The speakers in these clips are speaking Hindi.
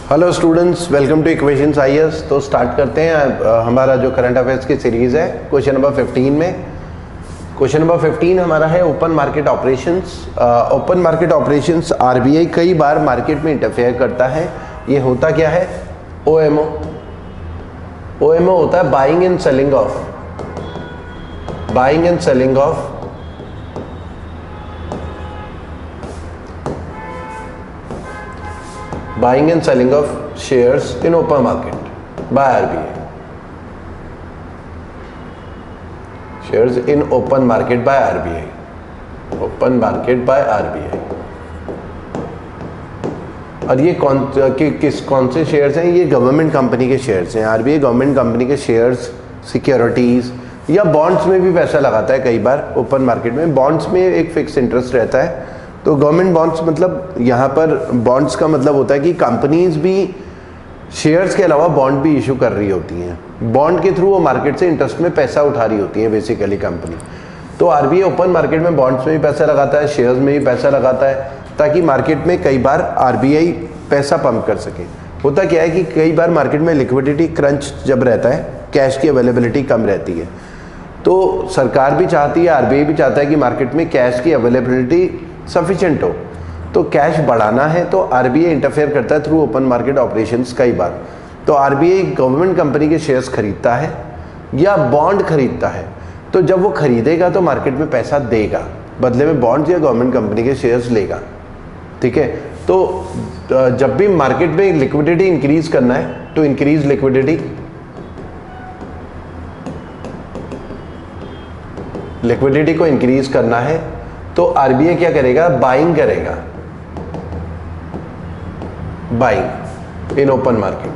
Hello students, welcome two equations IAS. तो स्टार्ट करते हैं हमारा जो करंट अफेयर्स की सीरीज़ है। क्वेश्चन नंबर 15 में क्वेश्चन नंबर 15 हमारा है open market operations. Open market operations RBI कई बार मार्केट में इंटरफेयर करता है। ये होता क्या है? ओएमओ। ओएमओ होता है buying and selling of buying and selling of shares in open market by RBI. Shares in open market by RBI. Open market by RBI. और ये कौन से शेयर्स हैं? ये गवर्नमेंट कंपनी के शेयर्स हैं। आरबीआई गवर्नमेंट कंपनी के शेयर्स, सिक्योरिटीज या बॉन्ड्स में भी पैसा लगाता है। कई बार ओपन मार्केट में बॉन्ड्स में एक फिक्स इंटरेस्ट रहता है। तो गवर्नमेंट बॉन्ड्स मतलब यहाँ पर बॉन्ड्स का मतलब होता है कि कंपनीज भी शेयर्स के अलावा बॉन्ड भी इशू कर रही होती हैं। बॉन्ड के थ्रू वो मार्केट से इंटरेस्ट में पैसा उठा रही होती है बेसिकली कंपनी। तो आरबीआई ओपन मार्केट में बॉन्ड्स में भी पैसा लगाता है, शेयर्स में भी पैसा लगाता है, ताकि मार्केट में कई बार आरबीआई पैसा पंप कर सके। होता क्या है कि कई बार मार्केट में लिक्विडिटी क्रंच जब रहता है, कैश की अवेलेबिलिटी कम रहती है, तो सरकार भी चाहती है, आरबीआई भी चाहता है कि मार्केट में कैश की अवेलेबिलिटी सफिशिएंट हो। तो कैश बढ़ाना है तो आरबीआई इंटरफेयर करता है थ्रू ओपन मार्केट ऑपरेशंस कई बार। तो आरबीआई गवर्नमेंट कंपनी के शेयर्स खरीदता है या बॉन्ड खरीदता है। तो जब वो खरीदेगा तो मार्केट में पैसा देगा, बदले में बॉन्ड या गवर्नमेंट कंपनी के शेयर्स लेगा। ठीक है। तो जब भी मार्केट में लिक्विडिटी इंक्रीज करना है, टू इंक्रीज लिक्विडिटी को इंक्रीज करना है, तो आरबीआई क्या करेगा? बाइंग करेगा। Buying in open market.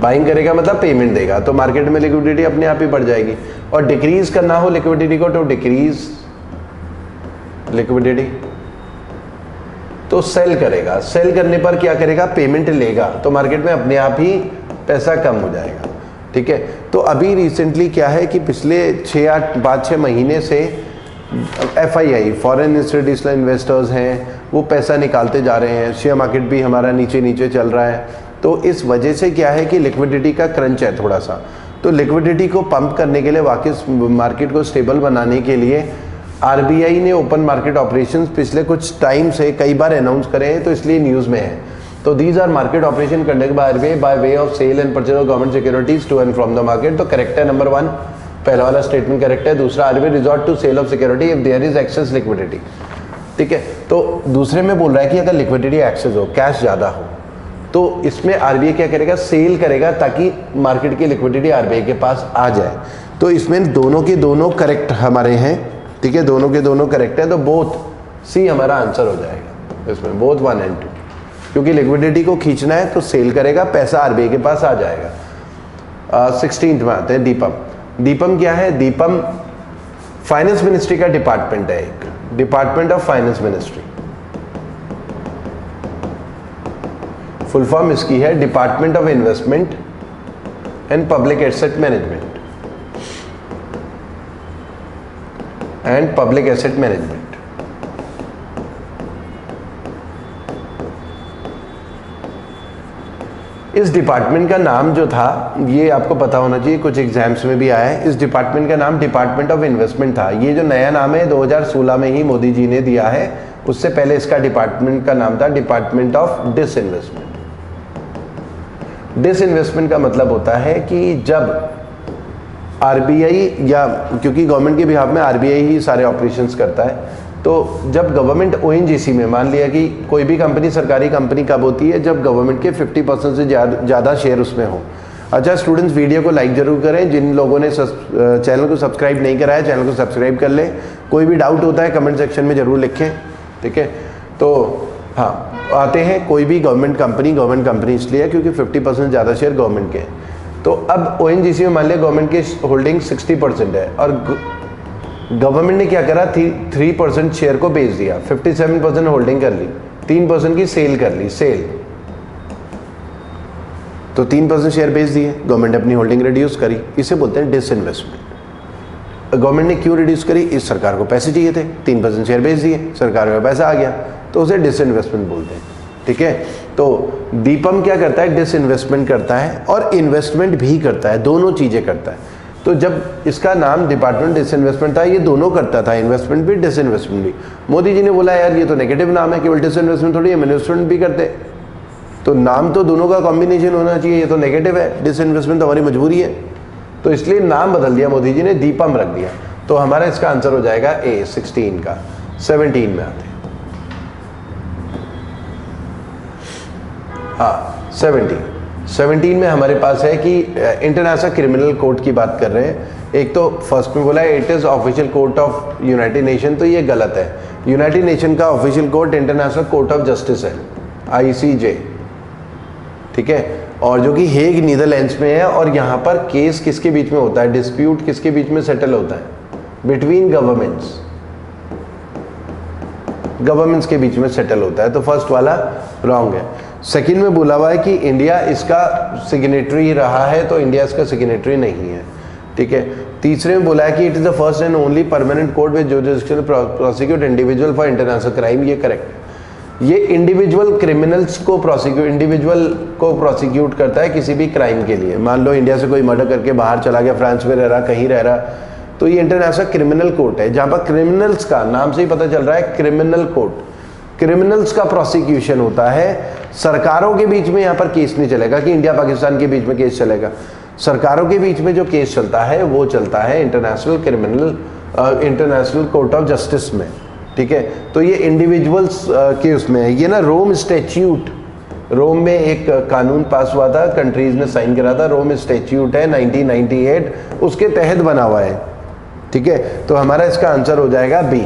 Buying करेगा मतलब पेमेंट देगा, तो मार्केट में लिक्विडिटी अपने आप ही बढ़ जाएगी। और डिक्रीज करना हो लिक्विडिटी को, तो डिक्रीज लिक्विडिटी, तो सेल करेगा। सेल करने पर क्या करेगा? पेमेंट लेगा, तो मार्केट में अपने आप ही पैसा कम हो जाएगा। ठीक है। तो अभी रिसेंटली क्या है कि पिछले 5-6 महीने से FII फॉरेन इंस्टीट्यूशनल इन्वेस्टर्स हैं, वो पैसा निकालते जा रहे हैं। शेयर मार्केट भी हमारा नीचे नीचे चल रहा है। तो इस वजह से क्या है कि लिक्विडिटी का क्रंच है थोड़ा सा। तो लिक्विडिटी को पंप करने के लिए, वापस मार्केट को स्टेबल बनाने के लिए आरबीआई ने ओपन मार्केट ऑपरेशंस पिछले कुछ टाइम से कई बार अनाउंस करे हैं, तो इसलिए न्यूज़ में है। तो these are market operation conduct by RBI by way of sale and purchase of government securities to and from the market. तो करेक्ट है नंबर 1, पहला वाला स्टेटमेंट करेक्ट है। दूसरा, RBI resort to sale of security if there is excess liquidity. ठीक है। तो दूसरे में बोल रहा है कि अगर लिक्विडिटी एक्सेस हो, कैश ज़्यादा हो, तो इसमें आरबीआई क्या करेगा? सेल करेगा, ताकि मार्केट की लिक्विडिटी आरबीआई के पास आ जाए। तो इसमें दोनों के दोनों करेक्ट हमारे हैं। ठीक है, दोनों के दोनों करेक्ट है, तो बोथ सी हमारा आंसर हो जाएगा इसमें, बोथ 1 और 2। क्योंकि लिक्विडिटी को खींचना है तो सेल करेगा, पैसा आरबीआई के पास आ जाएगा। 16th में आते हैं दीपम। दीपम क्या है? दीपम फाइनेंस मिनिस्ट्री का डिपार्टमेंट है, एक department of finance ministry. Full form इसकी है department of investment and public asset management इस डिपार्टमेंट का नाम जो था, ये आपको पता होना चाहिए, कुछ एग्जाम्स में भी आया है। इस डिपार्टमेंट का नाम डिपार्टमेंट ऑफ इन्वेस्टमेंट था। ये जो नया नाम है 2016 में ही मोदी जी ने दिया है। उससे पहले इसका डिपार्टमेंट का नाम था डिपार्टमेंट ऑफ डिसइन्वेस्टमेंट। डिसइन्वेस्टमेंट का मतलब होता है कि जब आरबीआई, या क्योंकि गवर्नमेंट के बिहाफ में आरबीआई ही सारे ऑपरेशंस करता है, तो जब गवर्नमेंट ओएनजीसी में, मान लिया कि कोई भी कंपनी सरकारी कंपनी कब होती है? जब गवर्नमेंट के 50% से ज़्यादा शेयर उसमें हो। अच्छा स्टूडेंट्स, वीडियो को लाइक जरूर करें। जिन लोगों ने चैनल को सब्सक्राइब नहीं करा है, चैनल को सब्सक्राइब कर लें। कोई भी डाउट होता है कमेंट सेक्शन में ज़रूर लिखें। ठीक है। तो हाँ, आते हैं कोई भी गवर्नमेंट कंपनी इसलिए है क्योंकि 50% ज़्यादा शेयर गवर्नमेंट के हैं। तो अब ओएनजीसी में मान लिया गवर्नमेंट की होल्डिंग 60% है, और गवर्नमेंट ने क्या करा? 3% शेयर को बेच दिया, 57% होल्डिंग कर ली, 3% की सेल कर ली। सेल तो 3% शेयर बेच दिए, गवर्नमेंट अपनी होल्डिंग रिड्यूस करी। इसे बोलते हैं डिसइन्वेस्टमेंट। गवर्नमेंट ने क्यों रिड्यूस करी? इस सरकार को पैसे चाहिए थे, 3% शेयर बेच दिए, सरकार में पैसा आ गया, तो उसे डिसइन्वेस्टमेंट बोलते हैं। ठीक है। तो दीपम क्या करता है, डिसइन्वेस्टमेंट करता है और इन्वेस्टमेंट भी करता है, दोनों चीज़ें करता है। तो जब इसका नाम डिपार्टमेंट डिसइन्वेस्टमेंट था, ये दोनों करता था, इन्वेस्टमेंट भी डिसइन्वेस्टमेंट भी। मोदी जी ने बोला यार ये तो नेगेटिव नाम है, केवल डिसइन्वेस्टमेंट थोड़ी, इन्वेस्टमेंट भी करते, तो नाम तो दोनों का कॉम्बिनेशन होना चाहिए, ये तो नेगेटिव है, डिसइन्वेस्टमेंट तो हमारी मजबूरी है, तो इसलिए नाम बदल दिया मोदी जी ने, दीपम रख दिया। तो हमारा इसका आंसर हो जाएगा ए 16 का। 17 में आते हैं, हाँ 17 में हमारे पास है कि इंटरनेशनल क्रिमिनल कोर्ट की बात कर रहे हैं। एक तो फर्स्ट में बोला है it is official court of United nation, तो ये गलत है। यूनाइटेड नेशन का official court international court of justice है, ICJ, ठीक है, और जो कि हेग नीदरलैंड्स में है। और यहाँ पर केस किसके बीच में होता है, डिस्प्यूट किसके बीच में सेटल होता है, बिटवीन गवर्नमेंट्स के बीच में सेटल होता है। तो फर्स्ट वाला रॉन्ग है। सेकंड में बोला हुआ है कि इंडिया इसका सिग्नेटरी रहा है, तो इंडिया इसका सिग्नेटरी नहीं है, ठीक है। तीसरे में बोला है कि it is the first and only permanent court with jurisdiction prosecute individual for international crime, ये करेक्ट है। ये इंडिविजुअल क्रिमिनल्स को प्रोसिक्यूट करता है किसी भी क्राइम के लिए। मान लो इंडिया से कोई मर्डर करके बाहर चला गया, फ्रांस में रह रहा, कहीं रह रहा, तो ये इंटरनेशनल क्रिमिनल कोर्ट है, जहाँ पर क्रिमिनल्स का, नाम से ही पता चल रहा है क्रिमिनल कोर्ट, क्रिमिनल्स का प्रोसिक्यूशन होता है। सरकारों के बीच में यहाँ पर केस नहीं चलेगा कि इंडिया पाकिस्तान के बीच में केस चलेगा। सरकारों के बीच में जो केस चलता है वो चलता है इंटरनेशनल कोर्ट ऑफ जस्टिस में, ठीक है। तो ये इंडिविजुअल्स के उसमें है। ये ना रोम स्टैच्यूट, रोम में एक कानून पास हुआ था, कंट्रीज ने साइन करा था, रोम स्टैच्यूट है 1998, उसके तहत बना हुआ है, ठीक है। तो हमारा इसका आंसर हो जाएगा B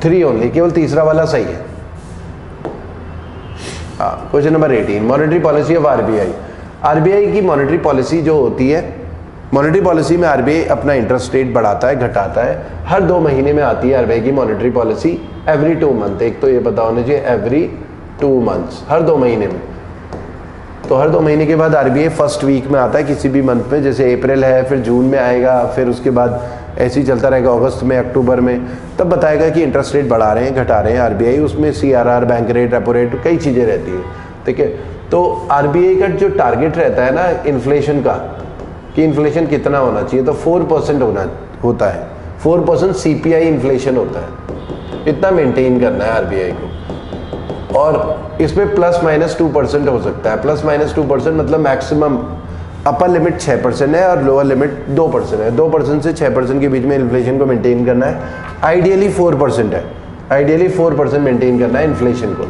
3 ओनली, केवल तीसरा वाला सही है। Question number 18, monetary policy of RBI की मॉनेटरी पॉलिसी जो होती है, मॉनेटरी पॉलिसी में आरबीआई अपना इंटरेस्ट रेट बढ़ाता है, घटाता है, हर 2 महीने में आती है आरबीआई की मॉनेटरी पॉलिसी, एवरी 2 मंथ। एक तो ये पता होना चाहिए, एवरी 2 मंथ्स, हर 2 महीने में। तो हर 2 महीने के बाद आरबीआई फर्स्ट वीक में आता है किसी भी मंथ में, जैसे अप्रैल है, फिर जून में आएगा, फिर उसके बाद ऐसे ही चलता रहेगा, अगस्त में, अक्टूबर में, तब बताएगा कि इंटरेस्ट रेट बढ़ा रहे हैं, घटा रहे हैं आरबीआई। उसमें CRR, bank rate, repo rate, कई चीज़ें रहती हैं, ठीक है। तो आरबीआई का जो टारगेट रहता है ना इन्फ्लेशन का, कि इन्फ्लेशन कितना होना चाहिए, तो 4% होता है, 4% CPI इन्फ्लेशन होता है, इतना मेंटेन करना है आरबीआई को। और इसमें ±2% हो सकता है। ±2% मतलब मैक्सिमम, अपर लिमिट 6% है और लोअर लिमिट 2% है। 2% से 6% के बीच में इन्फ्लेशन को मेंटेन करना है। आइडियली 4% है, आइडियली 4% मेंटेन करना है इन्फ्लेशन को,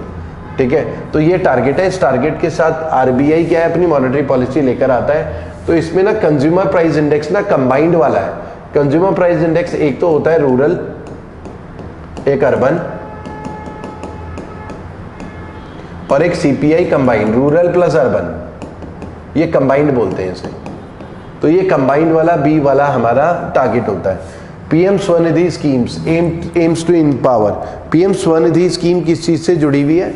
ठीक है। तो ये टारगेट है। इस टारगेट के साथ आरबीआई क्या है, अपनी मॉनेटरी पॉलिसी लेकर आता है। तो इसमें ना कंज्यूमर प्राइस इंडेक्स ना कंबाइंड वाला है। कंज्यूमर प्राइस इंडेक्स एक तो होता है रूरल, एक अर्बन, और एक CPI combined, rural plus urban, ये कंबाइंड बोलते हैं इसे। तो ये कंबाइंड वाला B वाला हमारा टारगेट होता है। PM Svanidhi schemes aims to empower. PM Svanidhi scheme किस चीज़ से जुड़ी हुई है?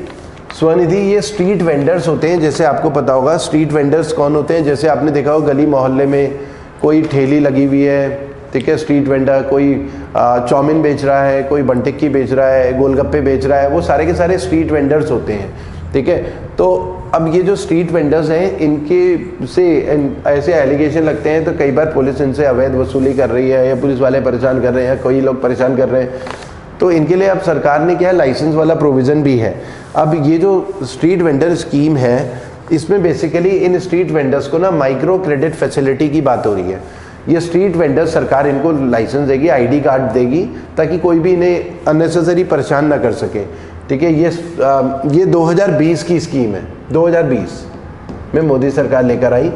स्वनिधि ये स्ट्रीट वेंडर्स होते हैं, जैसे आपको पता होगा स्ट्रीट वेंडर्स कौन होते हैं। जैसे आपने देखा हो गली मोहल्ले में कोई ठेली लगी हुई है, ठीक है, स्ट्रीट वेंडर, कोई चाउमीन बेच रहा है, कोई बंटिक्की बेच रहा है, गोलगप्पे बेच रहा है, वो सारे के सारे स्ट्रीट वेंडर्स होते हैं, ठीक है। तो अब ये जो स्ट्रीट वेंडर्स हैं, इनके से ऐसे एलिगेशन लगते हैं, तो कई बार पुलिस इनसे अवैध वसूली कर रही है, या पुलिस वाले परेशान कर रहे हैं, कोई लोग परेशान कर रहे हैं, तो इनके लिए अब सरकार ने क्या है, लाइसेंस वाला प्रोविज़न भी है। अब ये जो स्ट्रीट वेंडर स्कीम है, इसमें बेसिकली इन स्ट्रीट वेंडर्स को ना माइक्रो क्रेडिट फैसिलिटी की बात हो रही है। ये स्ट्रीट वेंडर, सरकार इनको लाइसेंस देगी, ID कार्ड देगी, ताकि कोई भी इन्हें अननेसेसरी परेशान ना कर सके, ठीक है। ये 2020 की स्कीम है, 2020 में मोदी सरकार लेकर आई,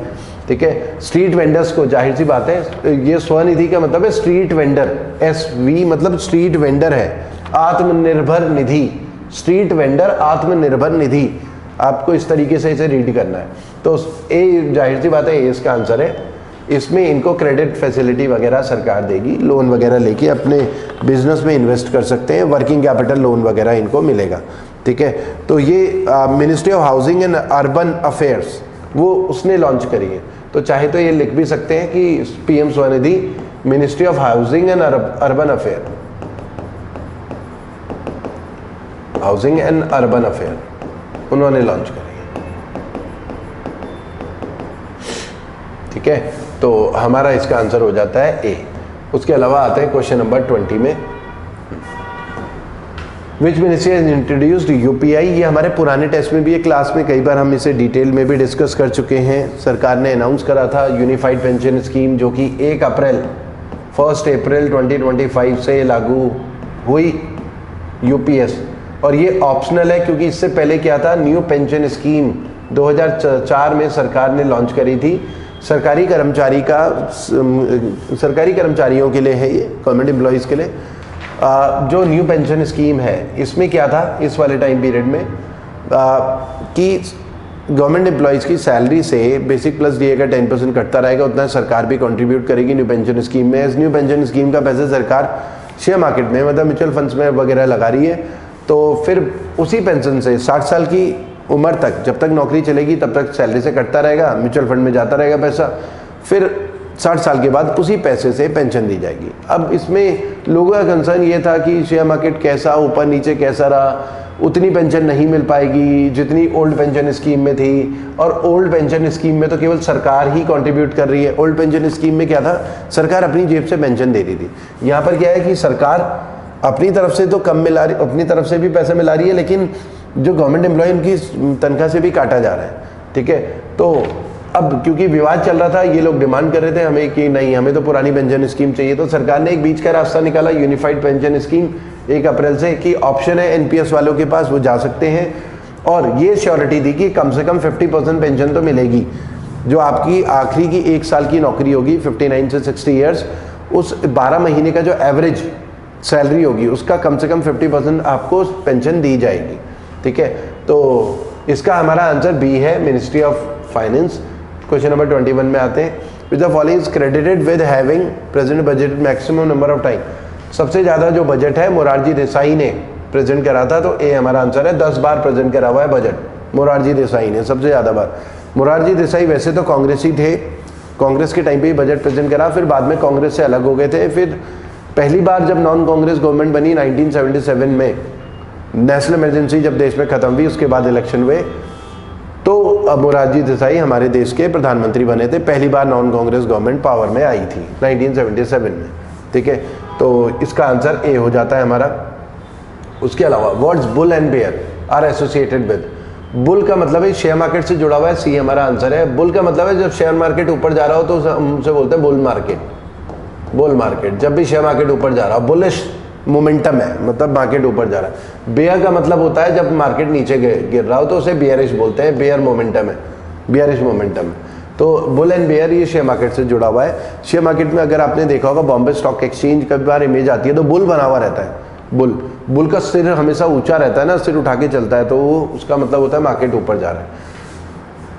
ठीक है। स्ट्रीट वेंडर्स को, जाहिर सी बात है, ये स्वनिधि का मतलब है स्ट्रीट वेंडर, SV मतलब स्ट्रीट वेंडर है, आत्मनिर्भर निधि, स्ट्रीट वेंडर आत्मनिर्भर निधि, आपको इस तरीके से इसे रीड करना है। तो ए, जाहिर सी बात है, ये इसका आंसर है। इसमें इनको क्रेडिट फैसिलिटी वगैरह सरकार देगी, लोन वगैरह लेके अपने बिजनेस में इन्वेस्ट कर सकते हैं, वर्किंग कैपिटल लोन वगैरह इनको मिलेगा, ठीक है। तो ये ministry of housing and urban affairs वो उसने लॉन्च करी है। तो चाहे तो ये लिख भी सकते हैं कि PM Svanidhi, ministry of housing and urban affair, housing and urban affair, उन्होंने लॉन्च करी है। ठीक है, तो हमारा इसका आंसर हो जाता है ए। उसके अलावा आते हैं क्वेश्चन नंबर 20 में, which ministry has introduced UPI. ये हमारे पुराने टेस्ट में भी, एक क्लास में कई बार हम इसे डिटेल में भी डिस्कस कर चुके हैं। सरकार ने अनाउंस करा था यूनिफाइड पेंशन स्कीम, जो कि 1 अप्रैल 2025 से लागू हुई, यूपीएस। और ये ऑप्शनल है, क्योंकि इससे पहले क्या था, न्यू पेंशन स्कीम 2004 में सरकार ने लॉन्च करी थी। सरकारी कर्मचारियों के लिए है ये, गवर्नमेंट एम्प्लॉयज़ के लिए। जो न्यू पेंशन स्कीम है, इसमें क्या था इस वाले टाइम पीरियड में कि गवर्नमेंट एम्प्लॉयज़ की सैलरी से बेसिक प्लस डीए का 10% कटता रहेगा, उतना सरकार भी कंट्रीब्यूट करेगी न्यू पेंशन स्कीम में। इस न्यू पेंशन स्कीम का पैसा सरकार शेयर मार्केट में, मतलब म्यूचुअल फंड्स में वगैरह लगा रही है। तो फिर उसी पेंशन से 60 साल की उम्र तक, जब तक नौकरी चलेगी तब तक सैलरी से कटता रहेगा, म्यूचुअल फंड में जाता रहेगा पैसा, फिर 60 साल के बाद उसी पैसे से पेंशन दी जाएगी। अब इसमें लोगों का कंसर्न ये था कि शेयर मार्केट कैसा ऊपर नीचे कैसा रहा, उतनी पेंशन नहीं मिल पाएगी जितनी ओल्ड पेंशन स्कीम में थी। और ओल्ड पेंशन स्कीम में तो केवल सरकार ही कंट्रीब्यूट कर रही है। ओल्ड पेंशन स्कीम में क्या था, सरकार अपनी जेब से पेंशन दे रही थी। यहाँ पर क्या है कि सरकार अपनी तरफ से तो कम मिला रही, अपनी तरफ से भी पैसा मिला रही है, लेकिन जो गवर्नमेंट एम्प्लॉय उनकी तनख्वाह से भी काटा जा रहा है। ठीक है, तो अब क्योंकि विवाद चल रहा था, ये लोग डिमांड कर रहे थे हमें कि नहीं, हमें तो पुरानी पेंशन स्कीम चाहिए, तो सरकार ने एक बीच का रास्ता निकाला, यूनिफाइड पेंशन स्कीम 1 अप्रैल से, कि ऑप्शन है एनपीएस वालों के पास, वो जा सकते हैं। और ये श्योरिटी दी कि कम से कम 50% पेंशन तो मिलेगी। जो आपकी आखिरी की 1 साल की नौकरी होगी 59 से 60 ईयर्स, उस 12 महीने का जो एवरेज सैलरी होगी उसका कम से कम 50% आपको पेंशन दी जाएगी। ठीक है, तो इसका हमारा आंसर बी है, ministry of finance. Question number 21 में आते हैं, which the following is credited with having present budget maximum number of time. सबसे ज़्यादा जो बजट है मोरारजी देसाई ने प्रेजेंट करा था, तो ए हमारा आंसर है। 10 बार प्रेजेंट करा हुआ है बजट मोरारजी देसाई ने, सबसे ज़्यादा बार। मोरारजी देसाई वैसे तो कांग्रेसी थे, कांग्रेस के टाइम पे ही बजट प्रेजेंट करा, फिर बाद में कांग्रेस से अलग हो गए थे। फिर पहली बार जब नॉन कांग्रेस गवर्नमेंट बनी 1977 में, नेशनल इमरजेंसी जब देश में ख़त्म हुई, उसके बाद इलेक्शन हुए, तो मोरारजी देसाई हमारे देश के प्रधानमंत्री बने थे। पहली बार नॉन कांग्रेस गवर्नमेंट पावर में आई थी 1977 में। ठीक है, तो इसका आंसर ए हो जाता है हमारा। उसके अलावा words bull and bear are associated with. Bull का मतलब है शेयर मार्केट से जुड़ा हुआ है, सी हमारा आंसर है। बुल का मतलब है जब शेयर मार्केट ऊपर जा रहा हो तो हमसे बोलते हैं बुल मार्केट। बुल मार्केट, जब भी शेयर मार्केट ऊपर जा रहा हो, बुलिश मोमेंटम है, मतलब मार्केट ऊपर जा रहा है। बेयर का मतलब होता है जब मार्केट नीचे गिर रहा हो तो उसे बेयरिश बोलते हैं, बेयर मोमेंटम है, बेयरिश मोमेंटम है। तो बुल एंड बेयर ये शेयर मार्केट से जुड़ा हुआ है। शेयर मार्केट में अगर आपने देखा होगा बॉम्बे स्टॉक एक्सचेंज कभी बार इमेज आती है तो बुल बना हुआ रहता है। बुल का सिर हमेशा ऊंचा रहता है ना, सिर उठा के चलता है, तो वो उसका मतलब होता है मार्केट ऊपर जा रहा है।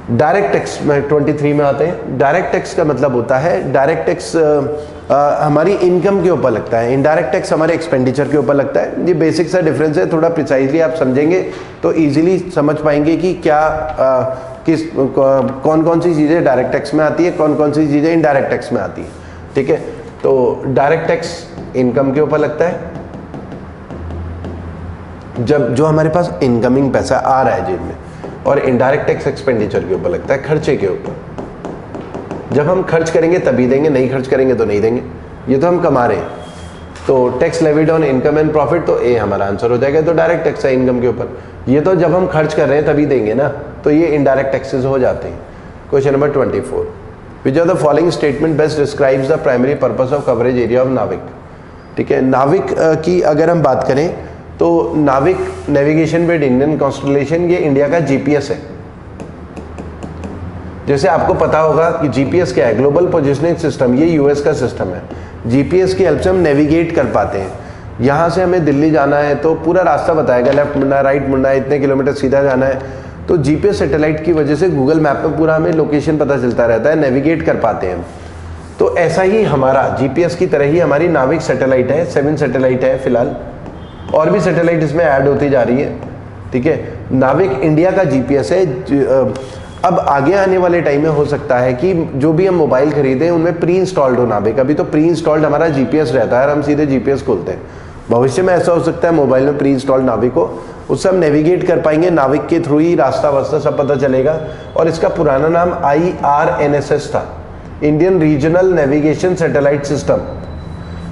डायरेक्ट टैक्स में 23 में आते हैं। डायरेक्ट टैक्स का मतलब होता है, डायरेक्ट टैक्स हमारी इनकम के ऊपर लगता है, इनडायरेक्ट टैक्स हमारे एक्सपेंडिचर के ऊपर लगता है। ये बेसिक सा डिफरेंस है, थोड़ा प्रिसाइजली आप समझेंगे तो इजीली समझ पाएंगे कि क्या कौन कौन सी चीज़ें डायरेक्ट टैक्स में आती है, कौन कौन सी चीज़ें इनडायरेक्ट टैक्स में आती है। ठीक है, तो डायरेक्ट टैक्स इनकम के ऊपर लगता है, जब जो हमारे पास इनकमिंग पैसा आ रहा है जेब में, और इनडायरेक्ट टैक्स एक्सपेंडिचर के ऊपर लगता है, खर्चे के ऊपर। जब हम खर्च करेंगे तभी देंगे, नहीं खर्च करेंगे तो नहीं देंगे। ये तो हम कमा रहे हैं, तो tax levied on income and profit, तो ए हमारा आंसर हो जाएगा। तो डायरेक्ट टैक्स है इनकम के ऊपर। ये तो जब हम खर्च कर रहे हैं तभी देंगे ना, तो ये इनडायरेक्ट टैक्सेस हो जाते हैं। Question number 24, which of the following statement best describes the primary purpose of coverage area of नाविक। ठीक है, नाविक की अगर हम बात करें तो नाविक नेविगेशन विद इंडियन कॉन्स्टलेशन, ये इंडिया का जीपीएस है। जैसे आपको पता होगा कि जीपीएस क्या है, ग्लोबल पोजिशनिंग सिस्टम, ये यूएस का सिस्टम है। जीपीएस की हेल्प से हम नेविगेट कर पाते हैं। यहाँ से हमें दिल्ली जाना है तो पूरा रास्ता बताएगा, लेफ्ट मुड़ना है, राइट मुड़ना है, इतने किलोमीटर सीधा जाना है। तो जीपीएस सैटेलाइट की वजह से गूगल मैप में पूरा हमें लोकेशन पता चलता रहता है, नेविगेट कर पाते हैं हम। तो ऐसा ही हमारा जीपीएस की तरह ही हमारी नाविक सैटेलाइट है, 7 सैटेलाइट है फिलहाल, और भी सैटेलाइट इसमें ऐड होती जा रही है। ठीक है, नाविक इंडिया का जीपीएस है। अब आगे आने वाले टाइम में हो सकता है कि जो भी हम मोबाइल खरीदें उनमें प्री इंस्टॉल्ड हो नाविक। अभी तो प्री इंस्टॉल्ड हमारा जीपीएस रहता है और हम सीधे जीपीएस खोलते हैं। भविष्य में ऐसा हो सकता है मोबाइल में प्री इंस्टॉल्ड नाविक हो, उससे हम नेविगेट कर पाएंगे, नाविक के थ्रू ही रास्ता वास्ता सब पता चलेगा। और इसका पुराना नाम IRNSS था, Indian regional navigation satellite system.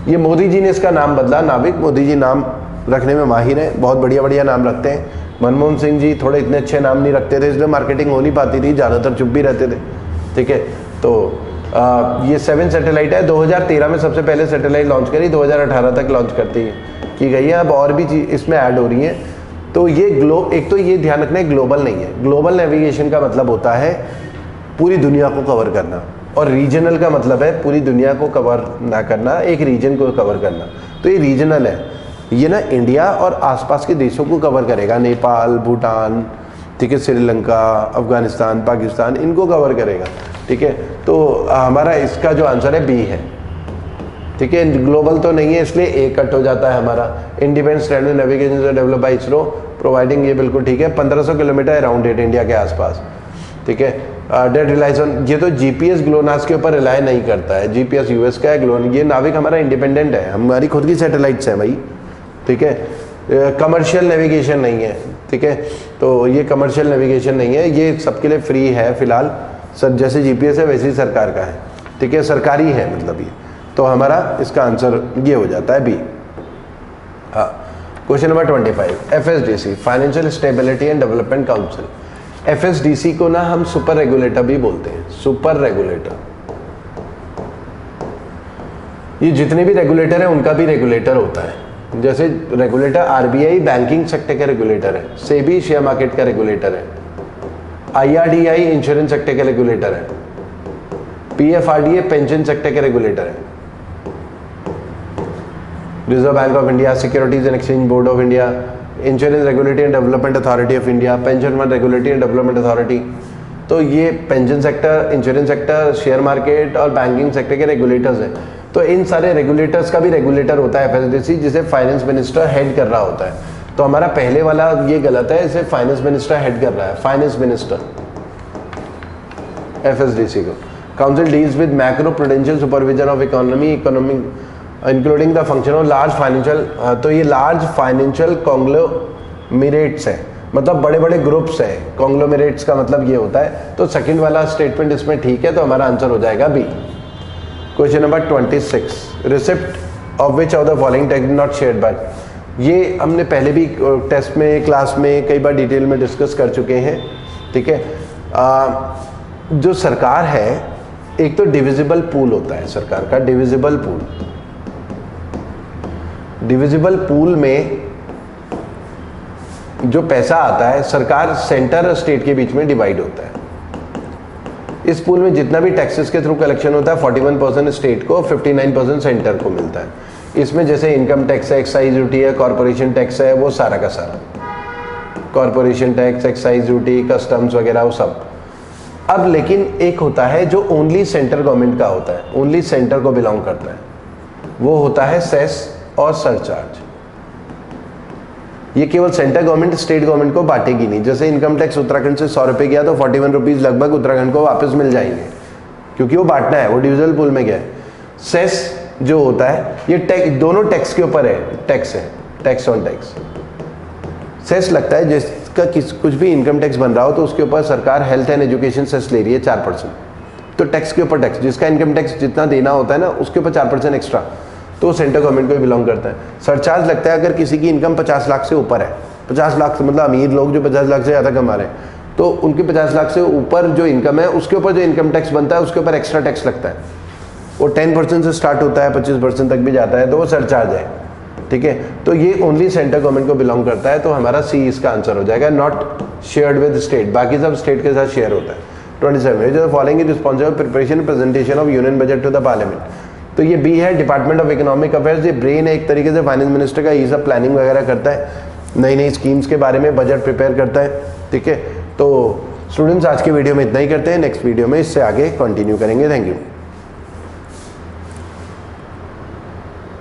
ये मोदी जी ने इसका नाम बदला नाविक। मोदी जी नाम रखने में माहिर हैं, बहुत बढ़िया बढ़िया नाम रखते हैं। मनमोहन सिंह जी थोड़े इतने अच्छे नाम नहीं रखते थे, इसलिए मार्केटिंग हो नहीं पाती थी, ज़्यादातर चुप भी रहते थे। ठीक है, तो ये 7 सैटेलाइट है। 2013 में सबसे पहले सैटेलाइट लॉन्च करी, 2018 तक लॉन्च की गई है। अब और भी चीज इसमें ऐड हो रही हैं। तो ये एक तो ये ध्यान रखना है, ग्लोबल नहीं है। ग्लोबल नेविगेशन का मतलब होता है पूरी दुनिया को कवर करना, और रीजनल का मतलब है पूरी दुनिया को कवर ना करना, एक रीजन को कवर करना। तो ये रीजनल है, ये ना इंडिया और आसपास के देशों को कवर करेगा, नेपाल, भूटान, ठीक है, श्रीलंका, अफगानिस्तान, पाकिस्तान, इनको कवर करेगा। ठीक है, तो हमारा इसका जो आंसर है बी है। ठीक है, ग्लोबल तो नहीं है, इसलिए ए कट हो जाता है हमारा। Independent standard navigation develop by ISRO providing, ये बिल्कुल ठीक है। 1500 किलोमीटर अराउंड इट इंडिया के आसपास। ठीक है, डेट रिलाइज ऑन, ये तो जीपीएस ग्लोनास के ऊपर रिलाय नहीं करता है, जीपीएस यूएस का है, ग्लोन ये नाविक हमारा इंडिपेंडेंट है, हमारी खुद की सैटेलाइट्स हैं भाई। ठीक है, कमर्शियल नेविगेशन नहीं है। ठीक है, तो ये कमर्शियल नेविगेशन नहीं है, ये सबके लिए फ्री है फिलहाल। सर जैसे जीपीएस है वैसे ही सरकार का है। ठीक है, सरकारी है मतलब ये। तो हमारा इसका आंसर ये हो जाता है बी। हाँ, question number 25, FSDC financial stability and development council. FSDC को ना हम सुपर रेगुलेटर भी बोलते हैं, सुपर रेगुलेटर। ये जितने भी रेगुलेटर है उनका भी रेगुलेटर होता है। जैसे रेगुलेटर RBI बैंकिंग सेक्टर का रेगुलेटर है, सेबी शेयर मार्केट का रेगुलेटर है, IRDAI इंश्योरेंस सेक्टर का रेगुलेटर है, PFRDA पेंशन सेक्टर का रेगुलेटर है, reserve bank of India, securities and exchange board of India, insurance regulatory and development authority of India, pension fund regulatory and development authority. तो ये pension sector, insurance sector, share market और बैंकिंग सेक्टर के रेगुलेटर्स हैं। तो इन सारे रेगुलेटर्स का भी रेगुलेटर होता है FSDC, जिसे फाइनेंस मिनिस्टर हेड कर रहा होता है। तो हमारा पहले वाला ये गलत है, इसे फाइनेंस मिनिस्टर हेड कर रहा है, फाइनेंस मिनिस्टर FSDC को। Council deals with macro prudential supervision of economy including the function of large financial. तो ये लार्ज फाइनेंशियल कॉन्ग्लोमेरेट्स है, मतलब बड़े बड़े ग्रुप्स है। कॉन्ग्लोमेरेट्स का मतलब ये होता है। तो सेकंड वाला स्टेटमेंट इसमें ठीक है, तो हमारा आंसर हो जाएगा B. Question number 26, receipt of which of the following taxes not shared by. ये हमने पहले भी टेस्ट में, क्लास में कई बार डिटेल में डिस्कस कर चुके हैं। ठीक है, जो सरकार है, एक तो डिविजिबल पूल होता है सरकार का, डिविजिबल पूल। डिविजिबल पूल में जो पैसा आता है, सरकार सेंटर और स्टेट के बीच में डिवाइड होता है। इस पूल में जितना भी टैक्सेस के थ्रू कलेक्शन होता है, 41% स्टेट को, 59% सेंटर को मिलता है। इसमें जैसे इनकम टैक्स है, एक्साइज ड्यूटी है, कॉर्पोरेशन टैक्स है, वो सारा का सारा, corporation tax, excise duty, customs वगैरह वो सब। अब लेकिन एक होता है जो ओनली सेंटर गवर्नमेंट का होता है, ओनली सेंटर को बिलोंग करता है, वो होता है सेस और सरचार्ज। ये केवल सेंटर गवर्नमेंट स्टेट गवर्नमेंट को बांटेगी नहीं। जैसे इनकम टैक्स उत्तराखंड से 100 रुपये गया तो 41 रुपीज़ लगभग उत्तराखंड को वापस मिल जाएंगे, क्योंकि वो बांटना है, वो डिविजिबल पूल में गया है। सेस जो होता है, ये टैक्स, दोनों टैक्स के ऊपर है, टैक्स है, टैक्स ऑन टैक्स। सेस लगता है जिसका कुछ भी इनकम टैक्स बन रहा हो तो उसके ऊपर सरकार हेल्थ एंड एजुकेशन सेस ले रही है 4%। तो टैक्स के ऊपर टैक्स, जिसका इनकम टैक्स जितना देना होता है ना, उसके ऊपर 4% एक्स्ट्रा, तो सेंट्रल गवर्नमेंट को ही बिलोंग करता है। सरचार्ज लगता है अगर किसी की इनकम 50 लाख से ऊपर है, 50 लाख से मतलब अमीर लोग जो 50 लाख से ज़्यादा कमा रहे हैं, तो उनकी 50 लाख से ऊपर जो इनकम है उसके ऊपर जो इनकम टैक्स बनता है उसके ऊपर एक्स्ट्रा टैक्स लगता है। वो 10% से स्टार्ट होता है, 25% तक भी जाता है, तो वो सरचार्ज है। ठीक है, तो ये ओनली सेंट्रल गवर्नमेंट को बिलोंग करता है, तो हमारा सी इसका आंसर हो जाएगा, नॉट शेयर्ड विद स्टेट। बाकी सब स्टेट के साथ शेयर होता है। 27, following is responsible preparation presentation of union budget to the parliament. तो ये बी है, डिपार्टमेंट ऑफ इकोनॉमिक अफेयर्स। ये ब्रेन है एक तरीके से फाइनेंस मिनिस्टर का, ये सब प्लानिंग वगैरह करता है, नई नई स्कीम्स के बारे में बजट प्रिपेयर करता है। ठीक है, तो स्टूडेंट्स आज के वीडियो में इतना ही करते हैं, नेक्स्ट वीडियो में इससे आगे कंटिन्यू करेंगे। Thank you.